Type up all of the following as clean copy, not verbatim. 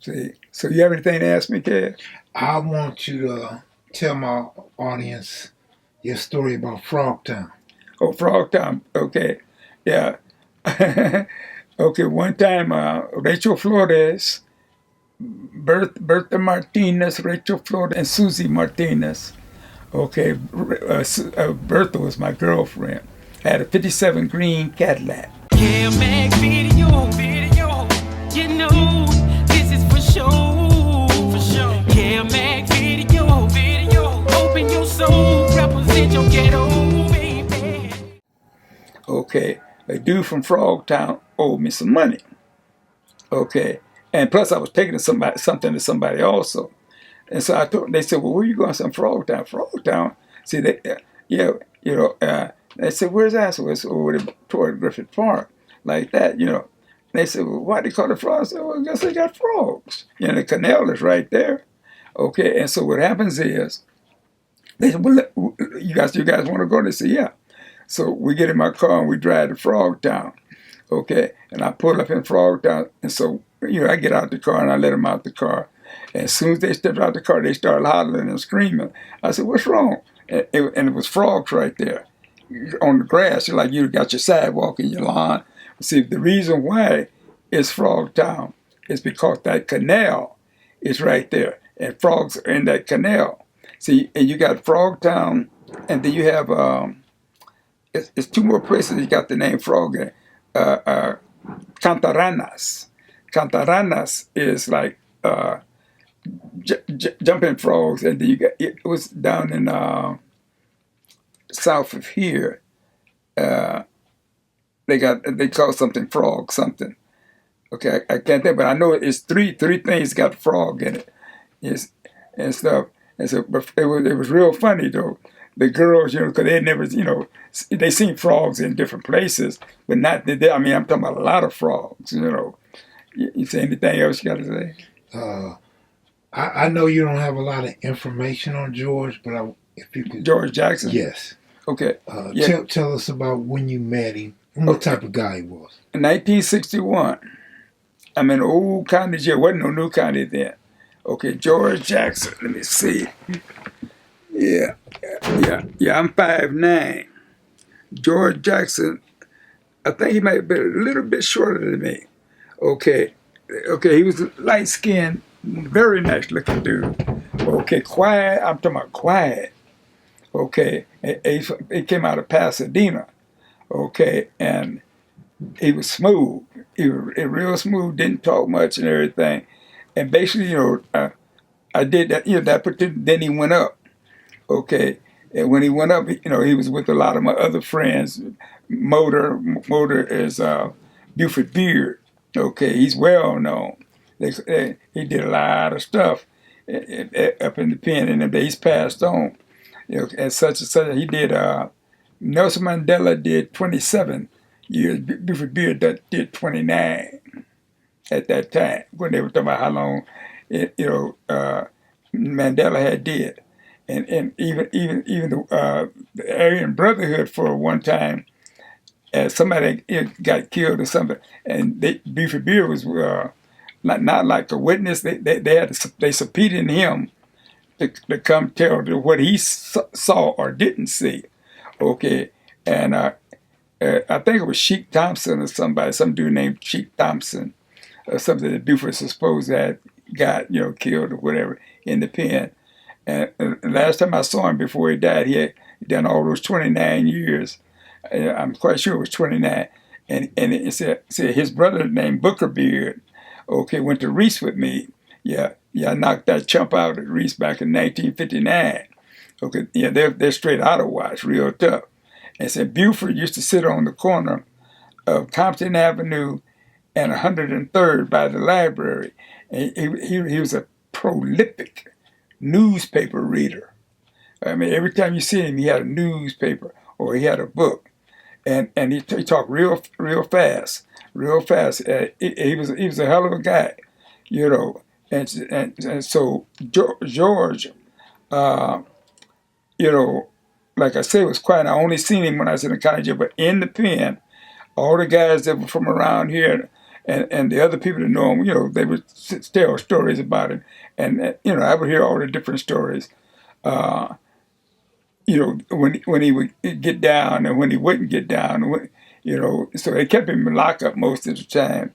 See, so you have anything to ask me, Kev? I want you to tell my audience your story about Frog Town. Oh, Frog Town. Okay, yeah. Okay, one time, Rachel Flores, Bertha Martinez, Rachel Flores, and Susie Martinez. Okay, Bertha was my girlfriend. Had a '57 green Cadillac. Video, you know, this is for sure, for sure. Video, open your soul, represent your ghetto, baby. Okay, a dude from Frog Town owed me some money. Okay, and plus I was taking something to somebody also. And so I told, they said, well, where you going? I said, Frog Town. Frog Town. See, yeah, they said, where's that? So it's over there toward Griffith Park, like that, They said, well, why do they call it frogs? I said, well, I guess they got frogs. The canal is right there. Okay, and so what happens is, they said, well, you guys want to go? They said, yeah. So we get in my car and we drive to Frog Town. Okay, and I pull up in Frog Town, and so, I get out the car and I let them out the car. And as soon as they stepped out the car, they started hollering and screaming. I said, what's wrong? And it was frogs right there on the grass. You're like, you got your sidewalk and your lawn. See, the reason why it's Frog Town is because that canal is right there. And frogs are in that canal. See, and you got Frog Town, and then you have, it's two more places you got the name Frog in. Cantaranas. Cantaranas is like, jumping frogs, and then you got, it was down in south of here. They call something frog something. Okay, I can't think, but I know it's three things got frog in it. Yes, and stuff. And so, but it was real funny though. The girls, because they never, they seen frogs in different places, but not. I mean, I'm talking about a lot of frogs. You say anything else you got to say? I know you don't have a lot of information on George, but if you could... George Jackson? Yes. Okay. Tell us about when you met him and what type of guy he was. In 1961, I'm in old county jail. Wasn't no new county then. Okay, George Jackson. Let me see. Yeah, I'm 5'9". George Jackson, I think he might have been a little bit shorter than me. Okay, he was light-skinned, very nice looking dude. Okay, quiet. I'm talking about quiet. Okay, he came out of Pasadena. Okay, and he was smooth. He was real smooth. Didn't talk much and everything. And basically, I did that. That particular. Then he went up. Okay, and when he went up, he was with a lot of my other friends. Motor is Buford Beard. Okay, he's well known. He did a lot of stuff up in the pen, and he's passed on. And such and such. He did. Nelson Mandela did 27 years. Buford Beard did 29 at that time when they were talking about how long, Mandela had did, and even the Aryan Brotherhood for one time. Somebody got killed or something, and Buford Beard was not like a witness. They subpoenaed him to come tell what he saw or didn't see. Okay, and I think it was Sheik Thompson or some dude named Sheik Thompson or something that Buford was supposed to have got killed or whatever in the pen. And last time I saw him before he died, he had done all those 29 years. I'm quite sure it was 29. And it said his brother named Booker Beard, okay, went to Reese with me. Yeah, I knocked that chump out at Reese back in 1959. Okay, they're straight out of Watts, real tough. And said Buford used to sit on the corner of Compton Avenue and 103rd by the library. And he was a prolific newspaper reader. I mean, every time you see him, he had a newspaper or he had a book. And he talked real fast. He was a hell of a guy, And so George, like I said, was quiet. I only seen him when I was in the county jail, but in the pen, all the guys that were from around here, and the other people that know him, they would tell stories about him, and I would hear all the different stories. Uh, when he would get down and when he wouldn't get down, so they kept him in lockup most of the time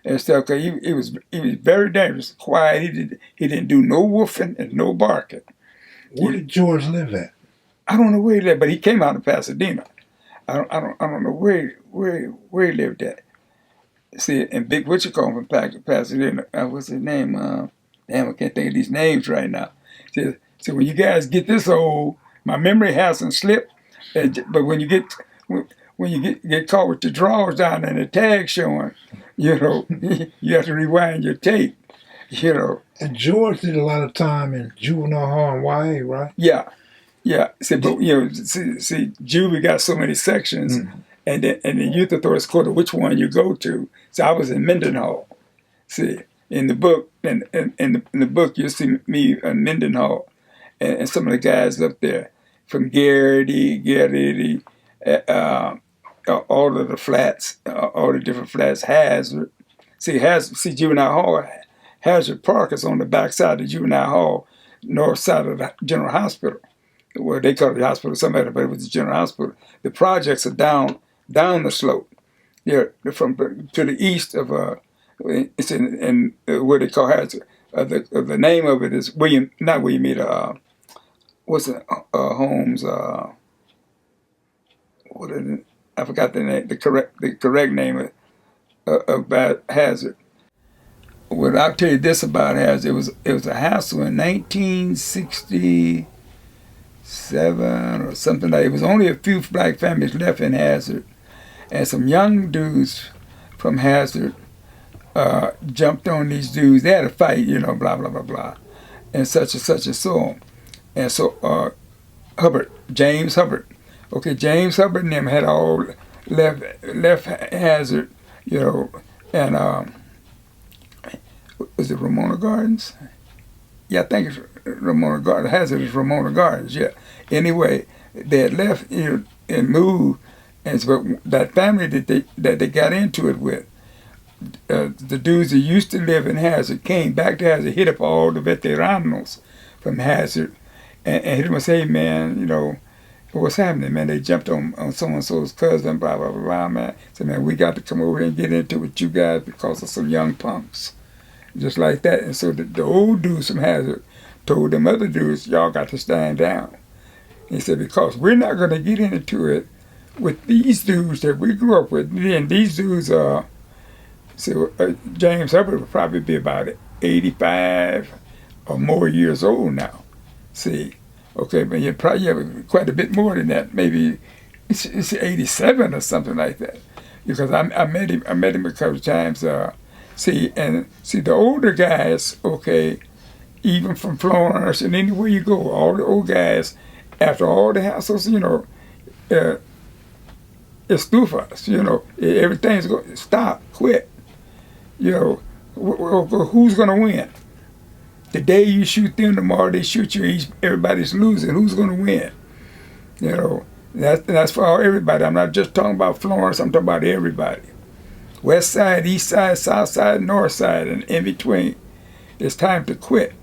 and stuff. Cause he was very dangerous, quiet. He didn't do no woofing and no barking. Where did George live at? I don't know where he lived, but he came out of Pasadena. I don't know where he lived at. See, and Big Richard called from Pasadena. What's his name? Damn, I can't think of these names right now. See, when you guys get this old, my memory hasn't slipped. But when you get caught with the drawers down and the tag showing, you have to rewind your tape. And George did a lot of time in juvenile hall and YA, right? Yeah. See, but see, juvie got so many sections, and the youth authorities quarter which one you go to. So I was in Mendenhall. See, in the book, in the book, you'll see me in Mendenhall, and some of the guys up there from Garrity, all of the flats, all the different flats. Hazard, see juvenile hall. Hazard Park is on the back side of juvenile hall, north side of the general hospital. Well, they call it the hospital, somebody, but it was the general hospital. The projects are down the slope. Yeah, from to the east of it's in what they call Hazard. The name of it is not William Meter. What's it? Holmes. What is it? I forgot the name. The correct name of Hazard. Well, I'll tell you this about Hazard. It was a hassle in 1967 or something like. It was only a few black families left in Hazard, and some young dudes from Hazard jumped on these dudes. They had a fight, blah blah blah blah, and such and so on. And so James Hubbard, James Hubbard and them had all left Hazard, and was it Ramona Gardens? Yeah, I think it's Ramona Gardens. Hazard is Ramona Gardens. Yeah. Anyway, they had left and moved, and so that family that they got into it with, the dudes that used to live in Hazard came back to Hazard, hit up all the veteranos from Hazard, and hit them and say, hey, man, what's happening, man? They jumped on so-and-so's cousin, blah, blah, blah, blah, man. So, man, we got to come over here and get into it with you guys because of some young punks. Just like that. And so the old dudes from Hazard told them other dudes, y'all got to stand down. He said, because we're not going to get into it with these dudes that we grew up with. And these dudes James Hubbard would probably be about 85 or more years old now. See, but you probably have quite a bit more than that. Maybe it's 87 or something like that. Because I met him a couple of times. See, the older guys, even from Florence and anywhere you go, all the old guys, after all the hassles, it's through for us, everything's going to stop, quit. Who's going to win? The day you shoot them, tomorrow they shoot you, everybody's losing. Who's going to win? That's for everybody. I'm not just talking about Florence, I'm talking about everybody. West side, east side, south side, north side, and in between. It's time to quit.